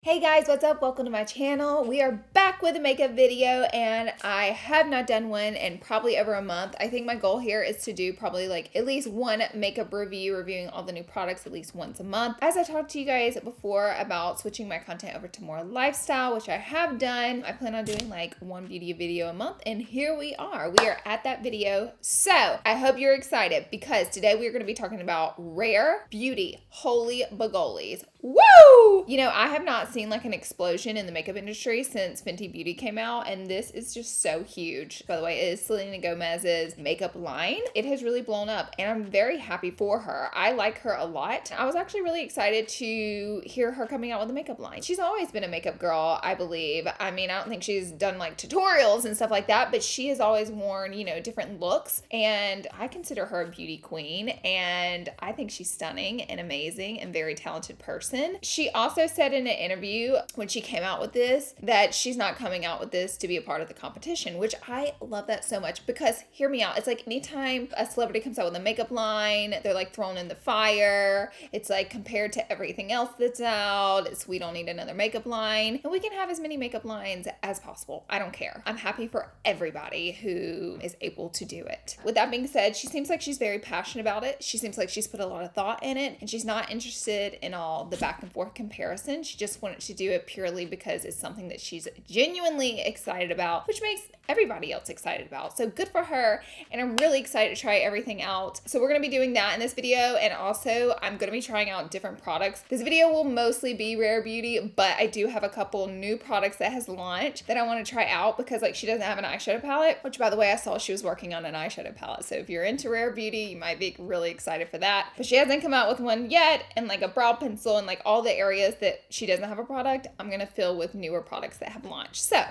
Hey guys, what's up? Welcome to my channel. We are back with a makeup video and I have not done one in probably over a month. I think my goal here is to do probably like at least one makeup review, reviewing all the new products at least once a month. As I talked to you guys before about switching my content over to more lifestyle, which I have done, I plan on doing like one beauty video a month and here we are. We are at that video. So I hope you're excited because today we're going to be talking about rare beauty, holy bagolies. Woo! You know, I have not seen like an explosion in the makeup industry since Fenty Beauty came out, and this is just so huge. By the way, it is Selena Gomez's makeup line. It has really blown up, and I'm very happy for her. I like her a lot. I was actually really excited to hear her coming out with a makeup line. She's always been a makeup girl, I believe. I mean, I don't think she's done like tutorials and stuff like that, but she has always worn, you know, different looks, and I consider her a beauty queen, and I think she's stunning and amazing and very talented person. She also said in an interview when she came out with this that she's not coming out with this to be a part of the competition, which I love that so much because hear me out. It's like anytime a celebrity comes out with a makeup line, they're like thrown in the fire. It's like compared to everything else that's out. It's we don't need another makeup line, and we can have as many makeup lines as possible. I don't care. I'm happy for everybody who is able to do it. With that being said, she seems like she's very passionate about it. She seems like she's put a lot of thought in it, and she's not interested in all the back and forth comparison. She just wanted to do it purely because it's something that she's genuinely excited about, which makes everybody else excited about. So good for her, and I'm really excited to try everything out. So we're going to be doing that in this video, and also I'm going to be trying out different products. This video will mostly be rare beauty, but I do have a couple new products that has launched that I want to try out because like she doesn't have an eyeshadow palette, which by the way I saw she was working on an eyeshadow palette. So if you're into rare beauty, you might be really excited for that. But she hasn't come out with one yet, and like a brow pencil and like all the areas that she doesn't have a product, I'm going to fill with newer products that have launched. So,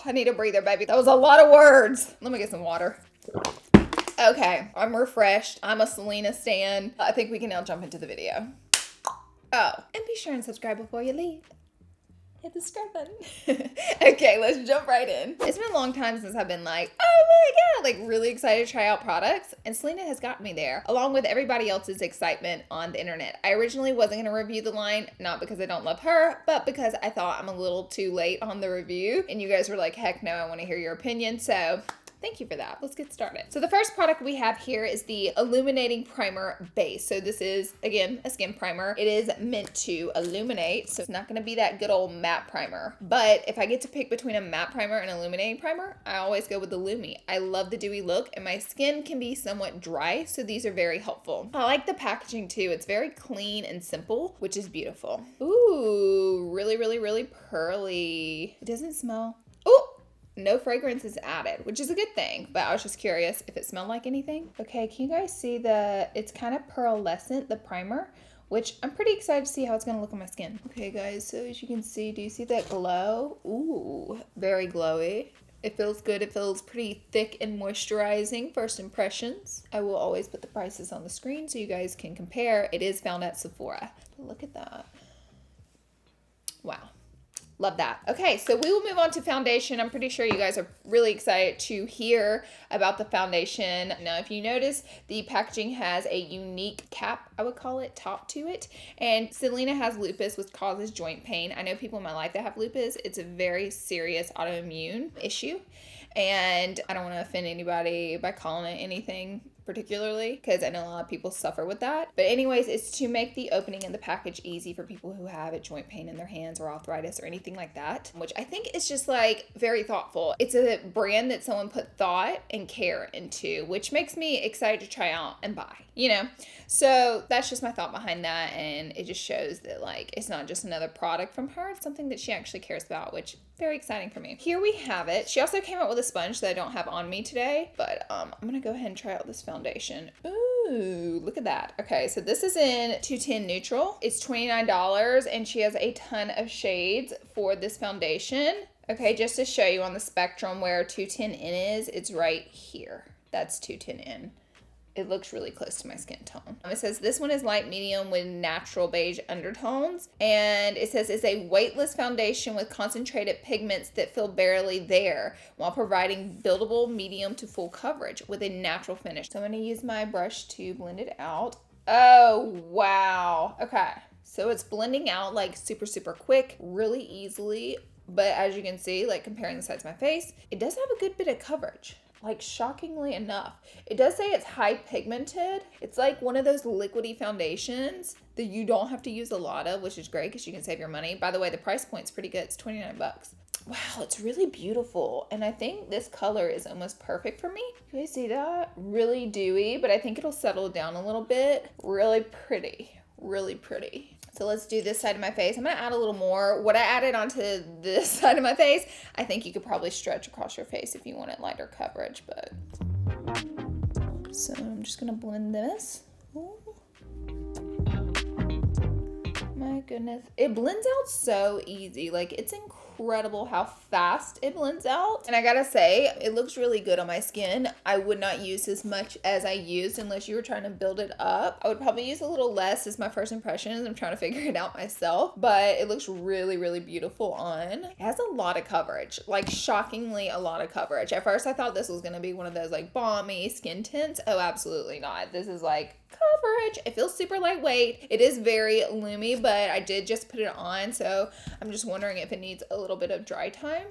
I need a breather, baby. That was a lot of words. Let me get some water. Okay, I'm refreshed. I'm a Selena stan. I think we can now jump into the video. Oh, and be sure and subscribe before you leave. Hit the subscribe button. Okay, let's jump right in. It's been a long time since I've been like, oh my God, like really excited to try out products. And Selena has gotten me there, along with everybody else's excitement on the internet. I originally wasn't gonna review the line, not because I don't love her, but because I thought I'm a little too late on the review. And you guys were like, heck no, I wanna hear your opinion. So thank you for that. Let's get started. So the first product we have here is the Illuminating Primer Base. So this is, again, a skin primer. It is meant to illuminate, so it's not gonna be that good old matte primer. But if I get to pick between a matte primer and illuminating primer, I always go with the Lumi. I love the dewy look, and my skin can be somewhat dry, so these are very helpful. I like the packaging too. It's very clean and simple, which is beautiful. Ooh, really, really, really pearly. It doesn't smell. Ooh! No fragrance is added, which is a good thing, but I was just curious if it smelled like anything. Okay, can you guys see it's kind of pearlescent, the primer, which I'm pretty excited to see how it's gonna look on my skin. Okay guys, so as you can see, do you see that glow? Ooh, very glowy. It feels good. It feels pretty thick and moisturizing. First impressions. I will always put the prices on the screen so you guys can compare. It is found at Sephora. But look at that. Wow. Love that. Okay, so we will move on to foundation. I'm pretty sure you guys are really excited to hear about the foundation. Now, if you notice, the packaging has a unique cap, I would call it, top to it. And Selena has lupus, which causes joint pain. I know people in my life that have lupus. It's a very serious autoimmune issue. And I don't want to offend anybody by calling it anything particularly because I know a lot of people suffer with that. But anyways, it's to make the opening of the package easy for people who have a joint pain in their hands or arthritis or anything like that, which I think is just like very thoughtful. It's a brand that someone put thought and care into, which makes me excited to try out and buy, you know? So that's just my thought behind that, and it just shows that like it's not just another product from her, it's something that she actually cares about, which very exciting for me. Here we have it. She also came out with a sponge that I don't have on me today, but I'm gonna go ahead and try out this foundation. Ooh, look at that. Okay, so this is in 210 Neutral. It's $29, and she has a ton of shades for this foundation. Okay, just to show you on the spectrum where 210N is, it's right here. That's 210N. It looks really close to my skin tone. It says this one is light medium with natural beige undertones. And it says it's a weightless foundation with concentrated pigments that feel barely there while providing buildable medium to full coverage with a natural finish. So I'm going to use my brush to blend it out. Oh, wow. Okay. So it's blending out like super, super quick, really easily. But as you can see, like comparing the sides of my face, it does have a good bit of coverage. Like shockingly enough. It does say it's high pigmented. It's like one of those liquidy foundations that you don't have to use a lot of, which is great because you can save your money. By the way, the price point's pretty good. It's 29 bucks. Wow, it's really beautiful. And I think this color is almost perfect for me. You guys see that? Really dewy, but I think it'll settle down a little bit. Really pretty, really pretty. So let's do this side of my face. I'm gonna add a little more. What I added onto this side of my face, I think you could probably stretch across your face if you wanted lighter coverage, but. So I'm just gonna blend this. Ooh. My goodness. It blends out so easy. Like it's incredible how fast it blends out. And I gotta say, it looks really good on my skin. I would not use as much as I used unless you were trying to build it up. I would probably use a little less as my first impressions. I'm trying to figure it out myself, but it looks really, really beautiful on. It has a lot of coverage, like shockingly a lot of coverage. At first I thought this was gonna be one of those like balmy skin tints. Oh, absolutely not. This is like coverage. It feels super lightweight. It is very loomy, but I did just put it on, so I'm just wondering if it needs a little bit of dry time.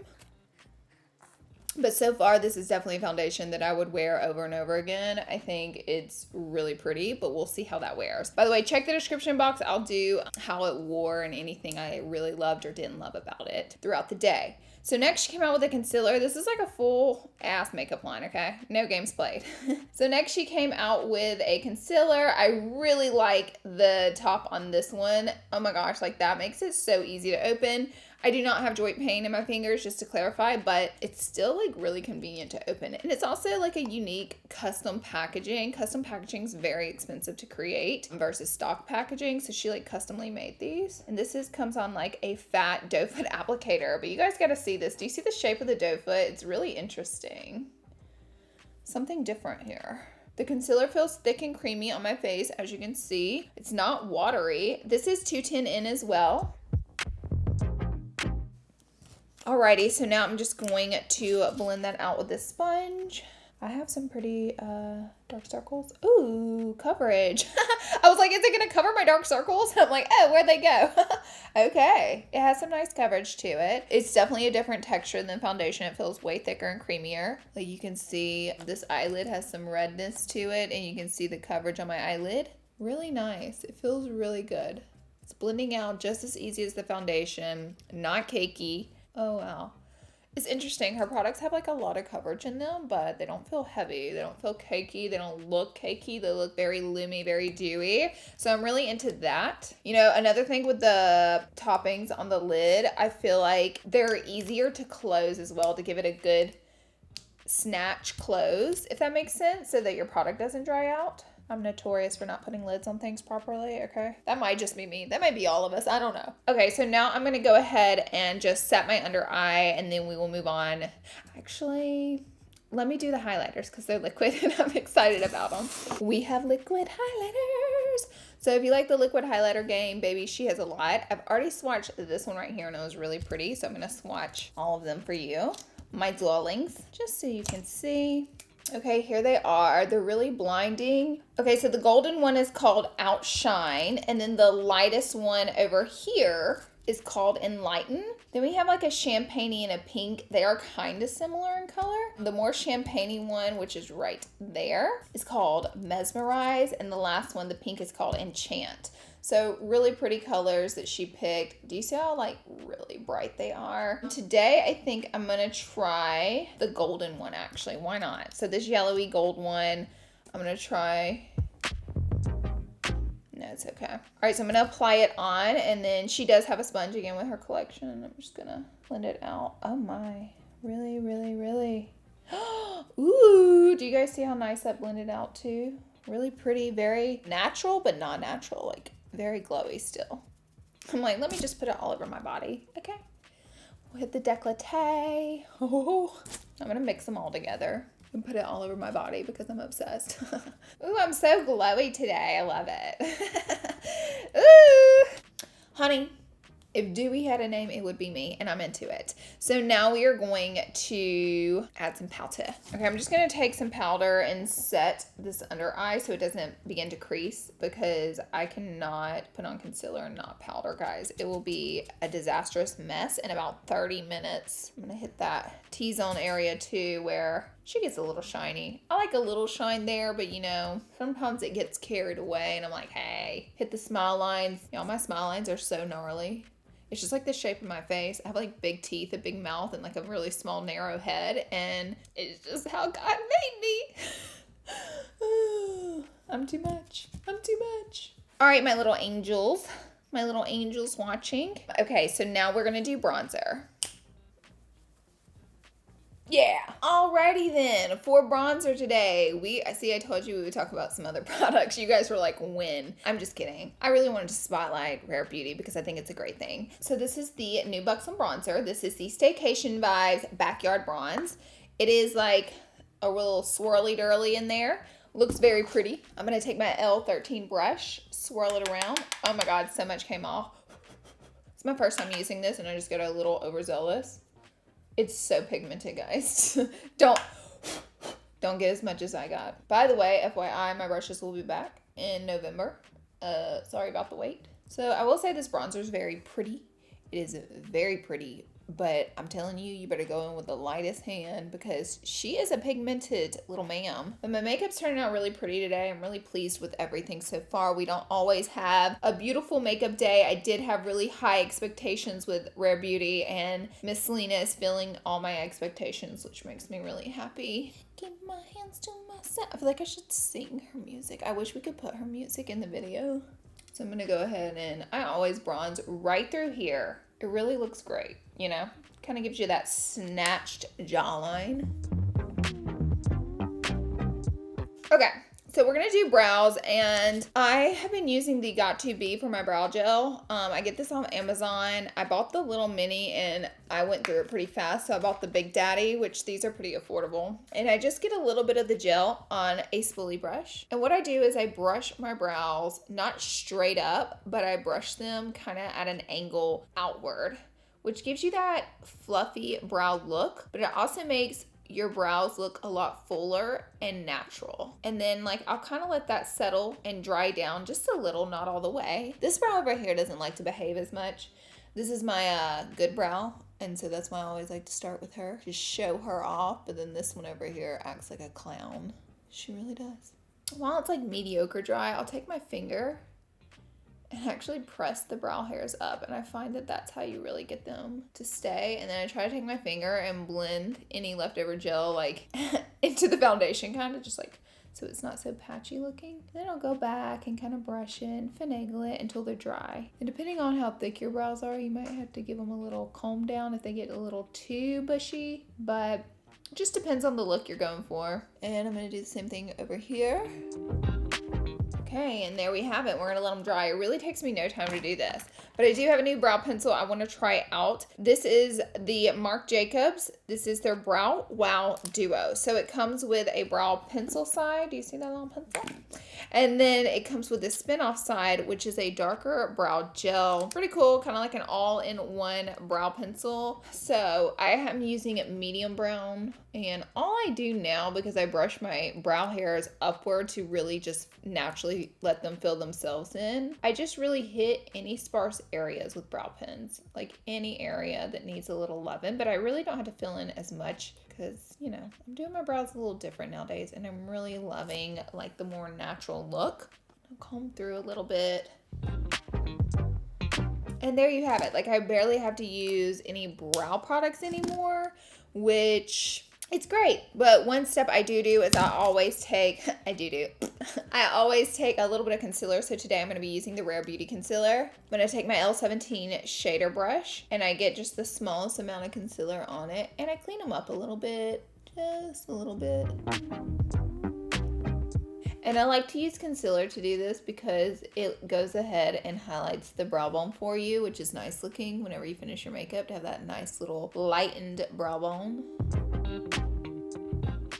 But so far, this is definitely a foundation that I would wear over and over again. I think it's really pretty, but we'll see how that wears. By the way, check the description box. I'll do how it wore and anything I really loved or didn't love about it throughout the day. So next she came out with a concealer. This is like a full ass makeup line, okay? No games played. So next she came out with a concealer. I really like the top on this one. Oh my gosh, like that makes it so easy to open. I do not have joint pain in my fingers, just to clarify, but it's still like really convenient to open. And it's also like a unique custom packaging. Custom packaging is very expensive to create versus stock packaging. So she like customly made these. And this comes on like a fat doe foot applicator, but you guys got to see this. Do you see the shape of the doe foot? It's really interesting. Something different here. The concealer feels thick and creamy on my face, as you can see. It's not watery. This is 210 in as well. Alrighty, so now I'm just going to blend that out with this sponge. I have some pretty dark circles. Ooh, coverage. I was like, is it going to cover my dark circles? I'm like, oh, where'd they go? Okay, it has some nice coverage to it. It's definitely a different texture than foundation. It feels way thicker and creamier. Like you can see this eyelid has some redness to it, and you can see the coverage on my eyelid. Really nice. It feels really good. It's blending out just as easy as the foundation, not cakey. Oh, wow. It's interesting. Her products have like a lot of coverage in them, but they don't feel heavy. They don't feel cakey. They don't look cakey. They look very loomy, very dewy. So I'm really into that. You know, another thing with the toppings on the lid, I feel like they're easier to close as well, to give it a good snatch close, if that makes sense, so that your product doesn't dry out. I'm notorious for not putting lids on things properly, okay? That might just be me. That might be all of us. I don't know. Okay, so now I'm going to go ahead and just set my under eye, and then we will move on. Actually, let me do the highlighters because they're liquid and I'm excited about them. We have liquid highlighters. So if you like the liquid highlighter game, baby, she has a lot. I've already swatched this one right here, and it was really pretty, so I'm going to swatch all of them for you, my darlings, just so you can see. Okay, here they are. They're really blinding. Okay, so the golden one is called Outshine, and then the lightest one over here is called Enlighten. Then we have like a champagne and a pink. They are kind of similar in color. The more champagne one, which is right there, is called Mesmerize, and the last one, the pink, is called Enchant. So really pretty colors that she picked. Do you see how like really bright they are? Today, I think I'm gonna try the golden one actually. Why not? So this yellowy gold one, I'm gonna try. No, it's okay. All right, so I'm gonna apply it on, and then she does have a sponge again with her collection, and I'm just gonna blend it out. Oh my, really, really, really. Ooh, do you guys see how nice that blended out too? Really pretty, very natural, but not natural, like very glowy still. I'm like, let me just put it all over my body. Okay. We'll hit the décolleté. Oh, I'm gonna mix them all together and put it all over my body because I'm obsessed. Ooh, I'm so glowy today. I love it. Ooh. Honey, If Dewey had a name, it would be me, and I'm into it. So now we are going to add some powder. Okay, I'm just going to take some powder and set this under eye so it doesn't begin to crease, because I cannot put on concealer and not powder, guys. It will be a disastrous mess in about 30 minutes. I'm going to hit that T-zone area too, where she gets a little shiny. I like a little shine there, but you know, sometimes it gets carried away and I'm like, hey, hit the smile lines. Y'all, my smile lines are so gnarly. It's just like the shape of my face. I have like big teeth, a big mouth, and like a really small, narrow head. And it's just how God made me. I'm too much. I'm too much. All right, my little angels. My little angels watching. Okay, so now we're going to do bronzer. Yeah. Alrighty then, for bronzer today, I told you we would talk about some other products. You guys were like, when? I'm just kidding. I really wanted to spotlight Rare Beauty because I think it's a great thing. So this is the new Buxom bronzer. This is the Staycation Vibes Backyard Bronze. It is like a little swirly dirly in there. Looks very pretty. I'm gonna take my L13 brush, swirl it around. Oh my God, so much came off. It's my first time using this and I just got a little overzealous. It's so pigmented, guys. Don't get as much as I got. By the way, FYI, my brushes will be back in November. Sorry about the wait. So I will say this bronzer is very pretty. It is very pretty, but I'm telling you, you better go in with the lightest hand because she is a pigmented little ma'am. But my makeup's turning out really pretty today. I'm really pleased with everything so far. We don't always have a beautiful makeup day. I did have really high expectations with Rare Beauty, and Miss Selena is filling all my expectations, which makes me really happy. Give my hands to myself. I feel like I should sing her music. I wish we could put her music in the video. So I'm gonna go ahead and I always bronze right through here. It really looks great, you know? Kind of gives you that snatched jawline. Okay, so we're gonna do brows, and I have been using the Got2b for my brow gel. I get this on Amazon. I bought the little mini and I went through it pretty fast, so I bought the Big Daddy, which these are pretty affordable. And I just get a little bit of the gel on a spoolie brush. And what I do is I brush my brows, not straight up, but I brush them kind of at an angle outward, which gives you that fluffy brow look, but it also makes your brows look a lot fuller and natural. And then like I'll kind of let that settle and dry down just a little, not all the way. This brow over here doesn't like to behave as much. This is my good brow, and so that's why I always like to start with her, just show her off. But then this one over here acts like a clown. She really does. While it's like mediocre dry, I'll take my finger and actually press the brow hairs up, and I find that that's how you really get them to stay. And then I try to take my finger and blend any leftover gel like into the foundation, kind of just like so it's not so patchy looking. Then I'll go back and kind of brush it and finagle it until they're dry. And depending on how thick your brows are, you might have to give them a little comb down if they get a little too bushy, but it just depends on the look you're going for. And I'm gonna do the same thing over here. Okay, and there we have it. We're gonna let them dry. It really takes me no time to do this, but I do have a new brow pencil I want to try out. This is the Marc Jacobs. This is their Brow Wow Duo. So it comes with a brow pencil side. Do you see that little pencil? And then it comes with a spin-off side, which is a darker brow gel. Pretty cool, kind of like an all-in-one brow pencil. So I am using medium brown, and all I do now, because I brush my brow hairs upward to really just naturally let them fill themselves in, I just really hit any sparse areas with brow pens, like any area that needs a little loving, but I really don't have to fill in as much because, you know, I'm doing my brows a little different nowadays, and I'm really loving like the more natural look. I'll comb through a little bit. And there you have it. Like I barely have to use any brow products anymore, which it's great. But one step I do is I always take a little bit of concealer. So today I'm going to be using the Rare Beauty concealer. I'm going to take my L17 shader brush, and I get just the smallest amount of concealer on it, and I clean them up a little bit, just a little bit. And I like to use concealer to do this because it goes ahead and highlights the brow bone for you, which is nice looking whenever you finish your makeup, to have that nice little lightened brow bone.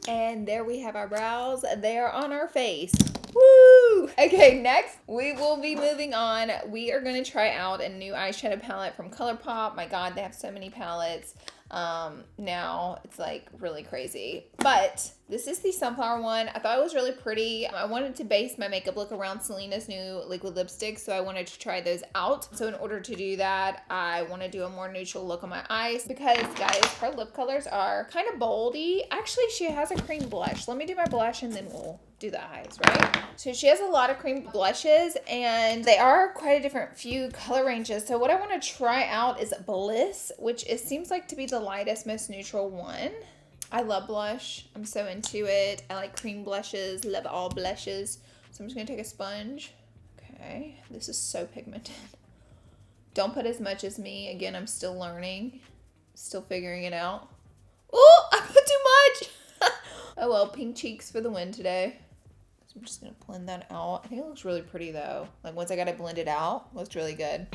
And there we have our brows. They are on our face. Woo! Woo! Okay, next we will be moving on. We are going to try out a new eyeshadow palette from ColourPop. My God, they have so many palettes. Now it's like really crazy, but this is the sunflower one. I thought it was really pretty. I wanted to base my makeup look around Selena's new liquid lipstick, so I wanted to try those out. So in order to do that, I want to do a more neutral look on my eyes because, guys, her lip colors are kind of boldy. Actually, she has a cream blush. Let me do my blush and then we'll do the eyes, right? So she has a lot of cream blushes and they are quite a different few color ranges. So what I want to try out is Bliss, which seems like to be the lightest, most neutral one. I love blush. I'm so into it. I like cream blushes, love all blushes. So I'm just gonna take a sponge. Okay, this is so pigmented. Don't put as much as me. Again, I'm still learning, still figuring it out. Oh, I put too much. Oh well, pink cheeks for the win today. So I'm just gonna blend that out. I think it looks really pretty though. Like once I got it blended out, it looks really good.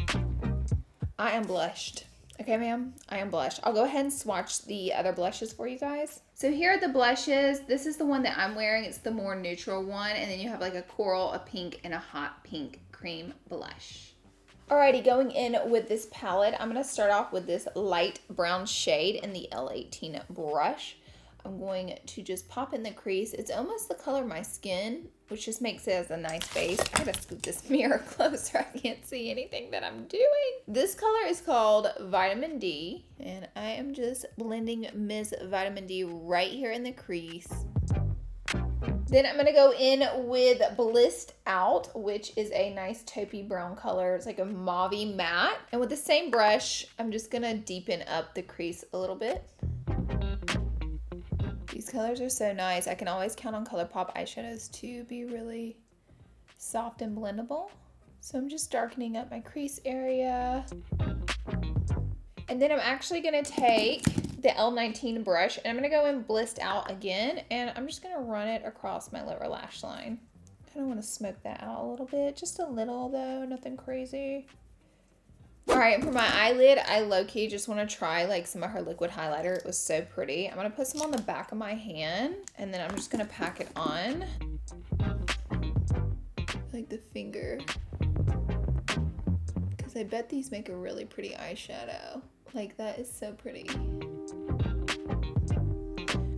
I am blushed. Okay, ma'am, I am blushed. I'll go ahead and swatch the other blushes for you guys. So here are the blushes. This is the one that I'm wearing. It's the more neutral one. And then you have like a coral, a pink, and a hot pink cream blush. Alrighty, going in with this palette, I'm gonna start off with this light brown shade in the L18 brush. I'm going to just pop in the crease. It's almost the color of my skin, which just makes it as a nice base. I gotta scoot this mirror closer. I can't see anything that I'm doing. This color is called Vitamin D, and I am just blending Miss Vitamin D right here in the crease. Then I'm gonna go in with Blissed Out, which is a nice taupey brown color. It's like a mauve-y matte. And with the same brush, I'm just gonna deepen up the crease a little bit. These colors are so nice. I can always count on ColourPop eyeshadows to be really soft and blendable. So I'm just darkening up my crease area. And then I'm actually gonna take the L19 brush and I'm gonna go in Blissed Out again, and I'm just gonna run it across my lower lash line. I kind of want to smoke that out a little bit, just a little though, nothing crazy. All right, for my eyelid, I low-key just want to try like some of her liquid highlighter. It was so pretty. I'm going to put some on the back of my hand, and then I'm just going to pack it on. Like the finger. Because I bet these make a really pretty eyeshadow. Like that is so pretty.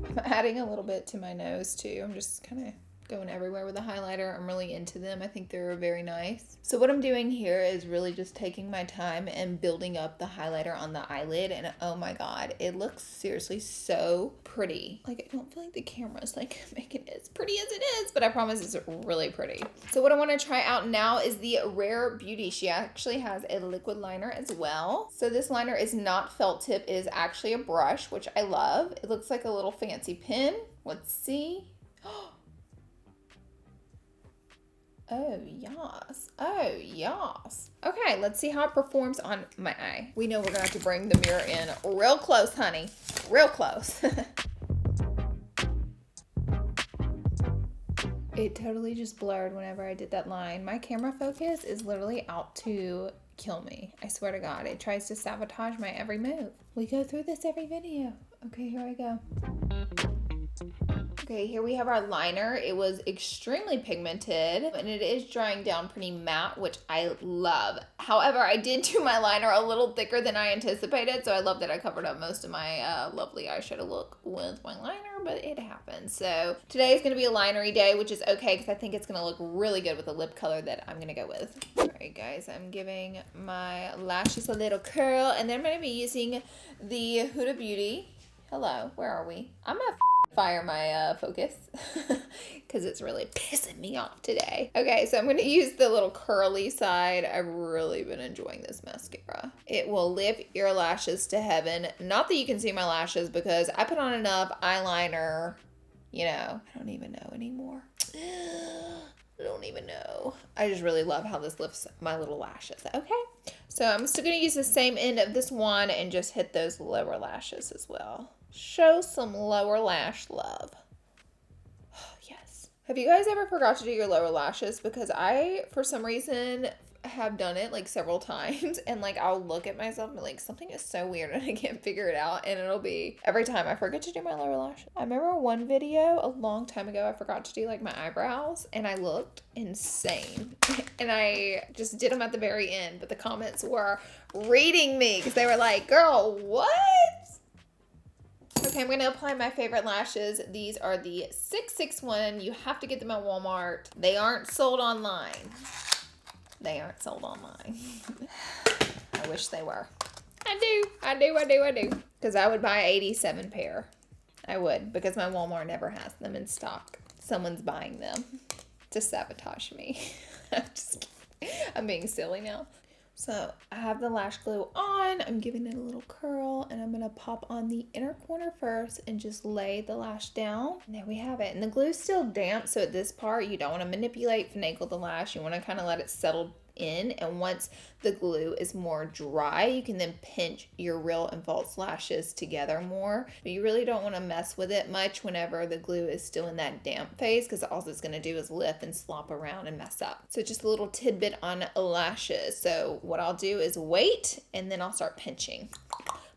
I'm adding a little bit to my nose too. I'm just kind of going everywhere with a highlighter. I'm really into them. I think they're very nice. So what I'm doing here is really just taking my time and building up the highlighter on the eyelid, and oh my god, it looks seriously so pretty. Like I don't feel like the camera's like making it as pretty as it is, but I promise it's really pretty. So what I want to try out now is the Rare Beauty. She actually has a liquid liner as well. So this liner is not felt tip, it is actually a brush, which I love. It looks like a little fancy pin. Let's see. Oh, yes. Oh, yes. Okay, let's see how it performs on my eye. We know we're going to have to bring the mirror in real close, honey. Real close. It totally just blurred whenever I did that line. My camera focus is literally out to kill me. I swear to God, it tries to sabotage my every move. We go through this every video. Okay, here I go. Okay, here we have our liner. It was extremely pigmented and it is drying down pretty matte, which I love. However, I did do my liner a little thicker than I anticipated, so I love that I covered up most of my lovely eyeshadow look with my liner, but it happens. So today is going to be a linery day, which is okay because I think it's going to look really good with the lip color that I'm going to go with. All right, guys, I'm giving my lashes a little curl, and then I'm going to be using the Huda Beauty. Hello, where are we? I'm going to fire my focus because it's really pissing me off today. Okay, so I'm going to use the little curly side. I've really been enjoying this mascara. It will lift your lashes to heaven. Not that you can see my lashes because I put on enough eyeliner, you know, I don't even know anymore. I don't even know. I just really love how this lifts my little lashes. Okay, so I'm still going to use the same end of this one and just hit those lower lashes as well. Show some lower lash love. Yes. Have you guys ever forgot to do your lower lashes? Because I, for some reason, have done it like several times, and like I'll look at myself and be like, something is so weird and I can't figure it out, and it'll be every time I forget to do my lower lash. I remember one video a long time ago, I forgot to do like my eyebrows and I looked insane and I just did them at the very end, but the comments were reading me because they were like, girl, what? Okay, I'm going to apply my favorite lashes. These are the 661. You have to get them at Walmart. They aren't sold online. They aren't sold online. I wish they were. I do. Because I would buy 87 pair. I would, because my Walmart never has them in stock. Someone's buying them to sabotage me. I'm just kidding. I'm being silly now. So I have the lash glue on, I'm giving it a little curl, and I'm gonna pop on the inner corner first and just lay the lash down. And there we have it. And the glue's still damp, so at this part, you don't wanna manipulate, finagle the lash. You wanna kinda let it settle in, and once the glue is more dry, you can then pinch your real and false lashes together more. But you really don't want to mess with it much whenever the glue is still in that damp phase, because all it's going to do is lift and slop around and mess up. So just a little tidbit on lashes. So what I'll do is wait, and then I'll start pinching.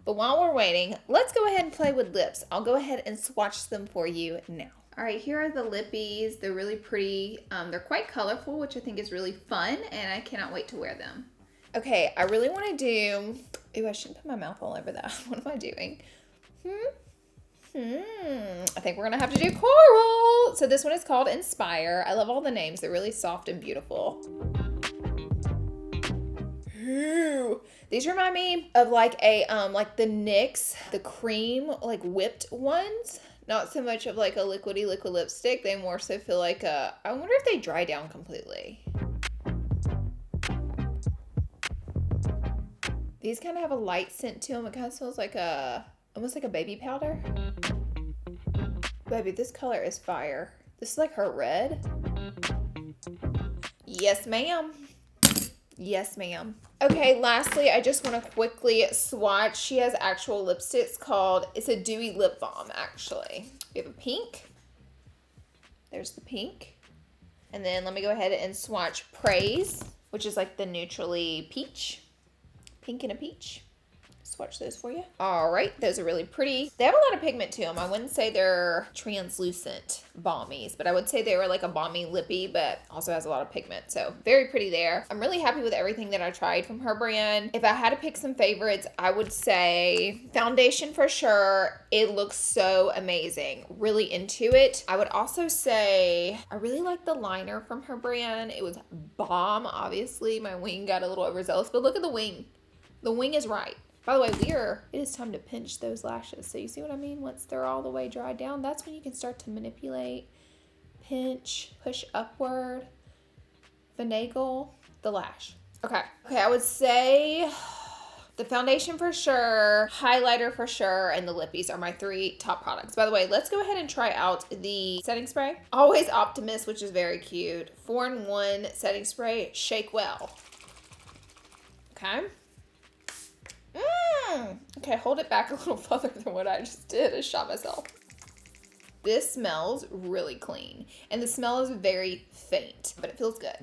But while we're waiting, let's go ahead and play with lips. I'll go ahead and swatch them for you now. All right, here are the lippies. They're really pretty. They're quite colorful, which I think is really fun, and I cannot wait to wear them. Okay, I really want to do... Ooh, I shouldn't put my mouth all over that. What am I doing? I think we're going to have to do coral. So this one is called Inspire. I love all the names. They're really soft and beautiful. Ooh. These remind me of like a, like the NYX, the cream, like whipped ones. Not so much of like a liquidy liquid lipstick. They more so feel like a, I wonder if they dry down completely. These kind of have a light scent to them. It kind of smells like a, almost like a baby powder. Baby, this color is fire. This is like her red. Yes, ma'am. Yes, ma'am. Okay, lastly, I just want to quickly swatch. She has actual lipsticks called, it's a dewy lip balm, actually. We have a pink. There's the pink. And then let me go ahead and swatch Praise, which is like the neutrally peach. Pink and a peach. Swatch those for you. All right, those are really pretty. They have a lot of pigment to them. I wouldn't say they're translucent balmies, but I would say they were like a balmy lippy, but also has a lot of pigment. So very pretty there. I'm really happy with everything that I tried from her brand. If I had to pick some favorites, I would say foundation for sure. It looks so amazing. Really into it. I would also say I really like the liner from her brand. It was bomb. Obviously, my wing got a little overzealous, but look at the wing. The wing is right. By the way, it is time to pinch those lashes. So you see what I mean? Once they're all the way dried down, that's when you can start to manipulate, pinch, push upward, finagle the lash. Okay, I would say the foundation for sure, highlighter for sure, and the lippies are my 3 top products. By the way, let's go ahead and try out the setting spray. Always Optimist, which is very cute. 4-in-1 setting spray, shake well. Okay. Okay, hold it back a little further than what I just did. I shot myself. This smells really clean, and the smell is very faint, but it feels good.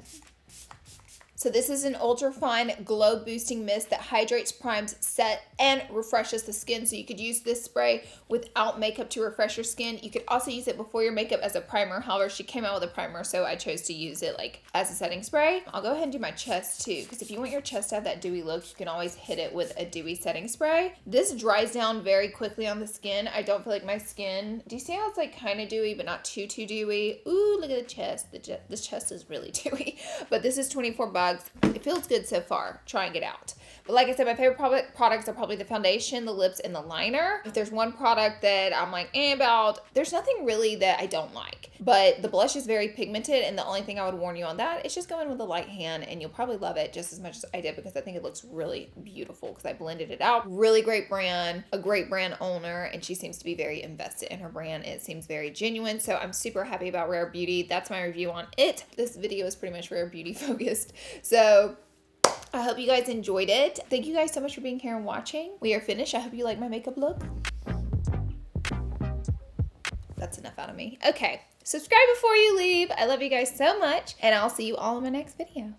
So this is an ultra fine glow boosting mist that hydrates, primes, set, and refreshes the skin. So you could use this spray without makeup to refresh your skin. You could also use it before your makeup as a primer. However, she came out with a primer, so I chose to use it like as a setting spray. I'll go ahead and do my chest too, because if you want your chest to have that dewy look, you can always hit it with a dewy setting spray. This dries down very quickly on the skin. I don't feel like my skin, do you see how it's like kind of dewy, but not too dewy? Ooh, look at the chest. This chest is really dewy, but this is $24. It feels good so far trying it out. But like I said, my favorite products are probably the foundation, the lips, and the liner. If there's one product that I'm like, about, there's nothing really that I don't like. But the blush is very pigmented, and the only thing I would warn you on that is just go in with a light hand, and you'll probably love it just as much as I did, because I think it looks really beautiful because I blended it out. Really great brand, a great brand owner, and she seems to be very invested in her brand. It seems very genuine, so I'm super happy about Rare Beauty. That's my review on it. This video is pretty much Rare Beauty focused. So I hope you guys enjoyed it. Thank you guys so much for being here and watching. We are finished. I hope you like my makeup look. That's enough out of me. Okay, subscribe before you leave. I love you guys so much, and I'll see you all in my next video.